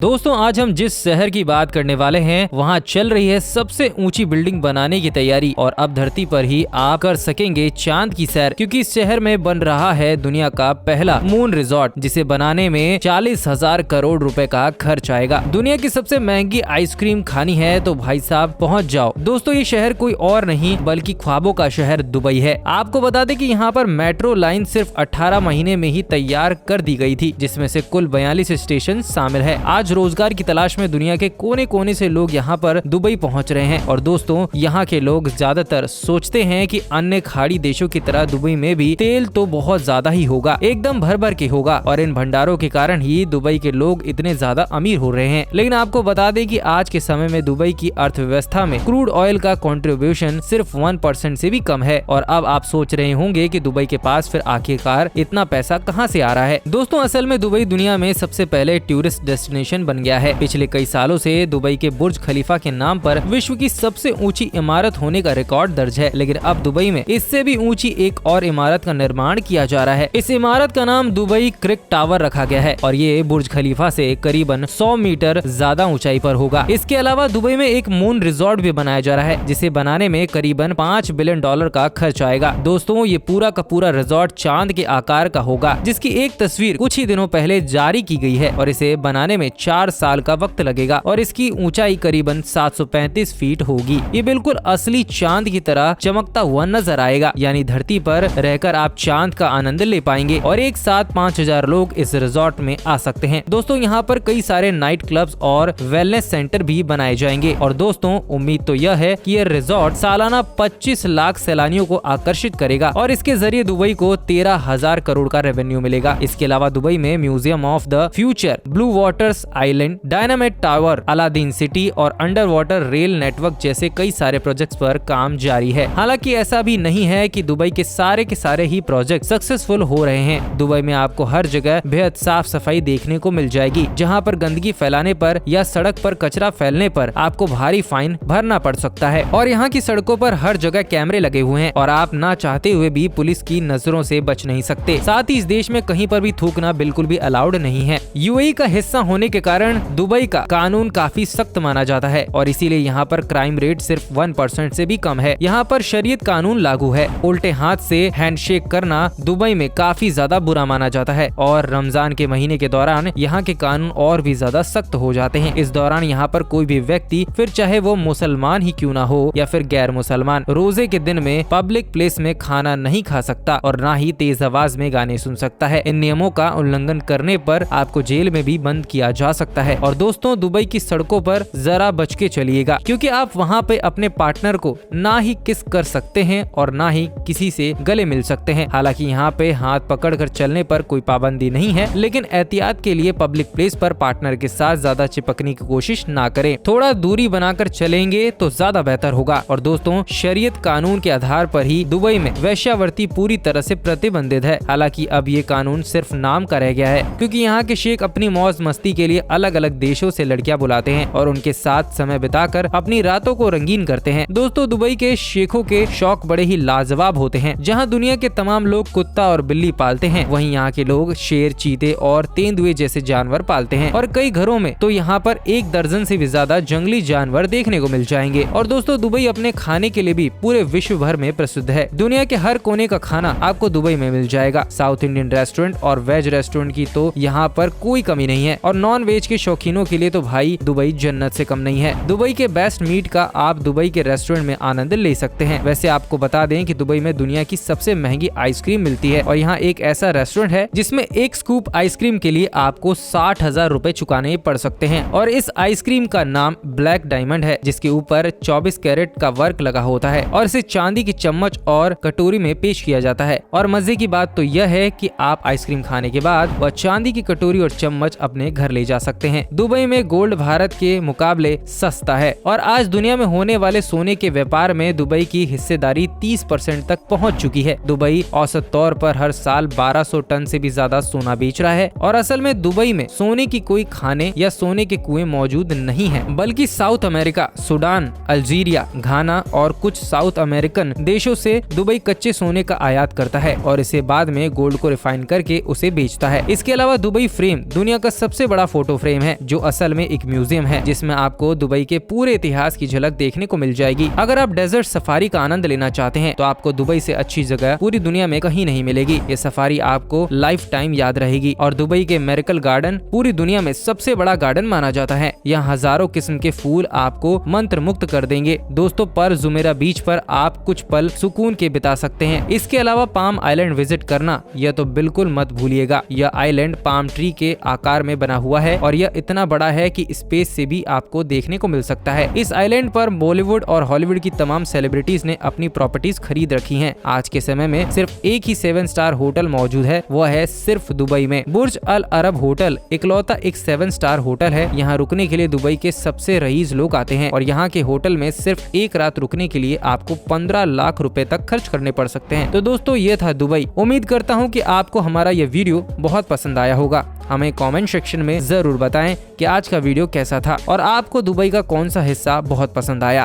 दोस्तों आज हम जिस शहर की बात करने वाले हैं वहाँ चल रही है सबसे ऊंची बिल्डिंग बनाने की तैयारी और अब धरती पर ही आप कर सकेंगे चांद की सैर, क्योंकि इस शहर में बन रहा है दुनिया का पहला मून रिजॉर्ट, जिसे बनाने में 40,000 करोड़ रुपए का खर्च आएगा। दुनिया की सबसे महंगी आइसक्रीम खानी है तो भाई साहब पहुँच जाओ। दोस्तों ये शहर कोई और नहीं बल्कि ख्वाबों का शहर दुबई है। आपको बता दें कि यहाँ पर मेट्रो लाइन सिर्फ 18 महीने में ही तैयार कर दी गई थी, जिसमें से कुल 42 स्टेशन शामिल है। आज रोजगार की तलाश में दुनिया के कोने कोने से लोग यहाँ पर दुबई पहुँच रहे हैं और दोस्तों यहाँ के लोग ज्यादातर सोचते हैं कि अन्य खाड़ी देशों की तरह दुबई में भी तेल तो बहुत ज्यादा ही होगा, एकदम भर भर के होगा और इन भंडारों के कारण ही दुबई के लोग इतने ज्यादा अमीर हो रहे हैं। लेकिन आपको बता दें कि आज के समय में दुबई की अर्थव्यवस्था में क्रूड ऑयल का कंट्रीब्यूशन सिर्फ 1% से भी कम है। और अब आप सोच रहे होंगे कि दुबई के पास फिर आखिरकार इतना पैसा कहां से आ रहा है। दोस्तों असल में दुबई दुनिया में सबसे पहले टूरिस्ट डेस्टिनेशन बन गया है। पिछले कई सालों से दुबई के बुर्ज खलीफा के नाम पर विश्व की सबसे ऊंची इमारत होने का रिकॉर्ड दर्ज है, लेकिन अब दुबई में इससे भी ऊंची एक और इमारत का निर्माण किया जा रहा है। इस इमारत का नाम दुबई क्रिक टावर रखा गया है और ये बुर्ज खलीफा से करीबन 100 मीटर ज्यादा ऊंचाई पर होगा। इसके अलावा दुबई में एक मून रिजॉर्ट भी बनाया जा रहा है, जिसे बनाने में करीबन $5 बिलियन का खर्च आएगा। दोस्तों ये पूरा का पूरा रिजॉर्ट चांद के आकार का होगा, जिसकी एक तस्वीर कुछ ही दिनों पहले जारी की गई है और इसे बनाने में 4 साल का वक्त लगेगा और इसकी ऊंचाई करीबन 735 फीट होगी। ये बिल्कुल असली चांद की तरह चमकता हुआ नजर आएगा, यानी धरती पर रहकर आप चांद का आनंद ले पाएंगे और एक साथ 5,000 लोग इस रिजॉर्ट में आ सकते हैं। दोस्तों यहाँ पर कई सारे नाइट क्लब्स और वेलनेस सेंटर भी बनाए जाएंगे और दोस्तों उम्मीद तो यह है कि यह रिजॉर्ट सालाना 25 लाख सैलानियों को आकर्षित करेगा और इसके जरिए दुबई को 13,000 करोड़ का रेवेन्यू मिलेगा। इसके अलावा दुबई में museum of the future, blue waters island, dynamite tower, Aladdin city और अंडर वाटर रेल नेटवर्क जैसे कई सारे प्रोजेक्ट्स पर काम जारी है। हालांकि ऐसा भी नहीं है कि दुबई के सारे ही प्रोजेक्ट सक्सेसफुल हो रहे हैं। दुबई में आपको हर जगह बेहद साफ सफाई देखने को मिल जाएगी, जहां पर गंदगी फैलाने पर या सड़क पर कचरा फैलने पर आपको भारी फाइन भरना पड़ सकता है। और यहाँ की सड़कों पर हर जगह कैमरे लगे हुए हैं और आप ना चाहते हुए भी पुलिस की नजरों से बच नहीं सकते। साथ ही इस देश में कहीं पर भी थूकना बिल्कुल भी अलाउड नहीं है। यूएई का हिस्सा होने के कारण दुबई का कानून काफी सख्त माना जाता है और इसीलिए यहाँ पर क्राइम रेट सिर्फ 1% से भी कम है। यहाँ पर शरीयत कानून लागू है। उल्टे हाथ से हैंडशेक करना दुबई में काफी ज्यादा बुरा माना जाता है और रमजान के महीने के दौरान यहाँ के कानून और भी ज्यादा सख्त हो जाते हैं। इस दौरान यहाँ पर कोई भी व्यक्ति, फिर चाहे वो मुसलमान ही क्यों ना हो या फिर गैर मुसलमान, रोजे के दिन में पब्लिक प्लेस में खाना नहीं खा सकता और ना ही तेज आवाज में गाने सुन सकता है। इन नियमों का उल्लंघन करने पर आपको जेल में भी बंद किया जा सकता है। और दोस्तों दुबई की सड़कों पर जरा बच के चलिएगा, क्योंकि आप वहाँ पे अपने पार्टनर को ना ही किस कर सकते हैं और ना ही किसी से गले मिल सकते हैं। हालांकि यहाँ पे हाथ पकड़कर चलने पर कोई पाबंदी नहीं है, लेकिन एहतियात के लिए पब्लिक प्लेस पर पार्टनर के साथ ज्यादा चिपकने की कोशिश ना करें। थोड़ा दूरी बनाकर चलेंगे तो ज्यादा बेहतर होगा। और दोस्तों शरीयत कानून के आधार पर ही दुबई में वेश्यावृत्ति पूरी तरह से प्रतिबंधित है। हालांकि अब ये कानून सिर्फ नाम का रह गया है, क्योंकि यहाँ के शेख अपनी मौज मस्ती के लिए अलग अलग देशों से लड़कियां बुलाते हैं और उनके साथ समय बिताकर अपनी रातों को रंगीन करते हैं। दोस्तों दुबई के शेखों के शौक बड़े ही लाजवाब होते हैं। जहां दुनिया के तमाम लोग कुत्ता और बिल्ली पालते हैं, वहीं यहाँ के लोग शेर, चीते और तेंदुए जैसे जानवर पालते हैं और कई घरों में तो यहाँ पर 1 दर्जन से भी ज्यादा जंगली जानवर देखने को मिल जाएंगे। और दोस्तों दुबई अपने खाने के लिए भी पूरे विश्व भर में प्रसिद्ध है। दुनिया के हर कोने का खाना आपको दुबई में मिल जाएगा। साउथ इंडियन रेस्टोरेंट और वेज रेस्टोरेंट की तो यहाँ पर कोई कमी नहीं है और नॉन वेज के शौकीनों के लिए तो भाई दुबई जन्नत से कम नहीं है। दुबई के बेस्ट मीट का आप दुबई के रेस्टोरेंट में आनंद ले सकते हैं। वैसे आपको बता दें कि दुबई में दुनिया की सबसे महंगी आइसक्रीम मिलती है और यहाँ एक ऐसा रेस्टोरेंट है जिसमें एक स्कूप आइसक्रीम के लिए आपको 60,000 रुपए चुकाने पड़ सकते हैं। और इस आइसक्रीम का नाम ब्लैक डायमंड है, जिसके ऊपर 24 कैरेट का वर्क लगा होता है और इसे चांदी की चम्मच और कटोरी में पेश किया जाता है। और मजे की बात तो यह है कि आप आइसक्रीम खाने के बाद वह चांदी की कटोरी और चम्मच अपने घर ले जा सकते हैं। दुबई में गोल्ड भारत के मुकाबले सस्ता है और आज दुनिया में होने वाले सोने के व्यापार में दुबई की हिस्सेदारी 30% तक पहुंच चुकी है। दुबई औसत तौर पर हर साल 1200 टन से भी ज्यादा सोना बेच रहा है और असल में दुबई में सोने की कोई खाने या सोने के कुएं मौजूद नहीं है, बल्कि साउथ अमेरिका, सूडान, अल्जीरिया, घाना और कुछ साउथ अमेरिकन देशों से दुबई कच्चे सोने का आयात करता है और इसे बाद में गोल्ड को रिफाइन करके उसे बेचता है। इसके अलावा दुबई फ्रेम दुनिया का सबसे बड़ा फोटो फोटो फ्रेम है जो असल में एक म्यूजियम है, जिसमें आपको दुबई के पूरे इतिहास की झलक देखने को मिल जाएगी। अगर आप डेजर्ट सफारी का आनंद लेना चाहते हैं तो आपको दुबई से अच्छी जगह पूरी दुनिया में कहीं नहीं मिलेगी। ये सफारी आपको लाइफ टाइम याद रहेगी। और दुबई के मेरिकल गार्डन पूरी दुनिया में सबसे बड़ा गार्डन माना जाता है। यहाँ हजारों किस्म के फूल आपको मंत्र मुक्त कर देंगे। दोस्तों, पर जुमेरा बीच पर आप कुछ पल सुकून के बिता सकते हैं। इसके अलावा पाम आइलैंड विजिट करना यह तो बिल्कुल मत भूलिएगा। यह आइलैंड पाम ट्री के आकार में बना हुआ है और यह इतना बड़ा है कि स्पेस से भी आपको देखने को मिल सकता है। इस आइलैंड पर बॉलीवुड और हॉलीवुड की तमाम सेलिब्रिटीज ने अपनी प्रॉपर्टीज खरीद रखी हैं। आज के समय में सिर्फ एक ही 7 स्टार होटल मौजूद है, वह है सिर्फ दुबई में। बुर्ज अल अरब होटल इकलौता एक 7 स्टार होटल है। यहाँ रुकने के लिए दुबई के सबसे रईस लोग आते हैं और यहाँ के होटल में सिर्फ एक रात रुकने के लिए आपको 15 लाख रुपए तक खर्च करने पड़ सकते हैं। तो दोस्तों, ये था दुबई। उम्मीद करता हूँ कि आपको हमारा ये वीडियो बहुत पसंद आया होगा। हमें कमेंट सेक्शन में जरूर बताएं कि आज का वीडियो कैसा था और आपको दुबई का कौन सा हिस्सा बहुत पसंद आया।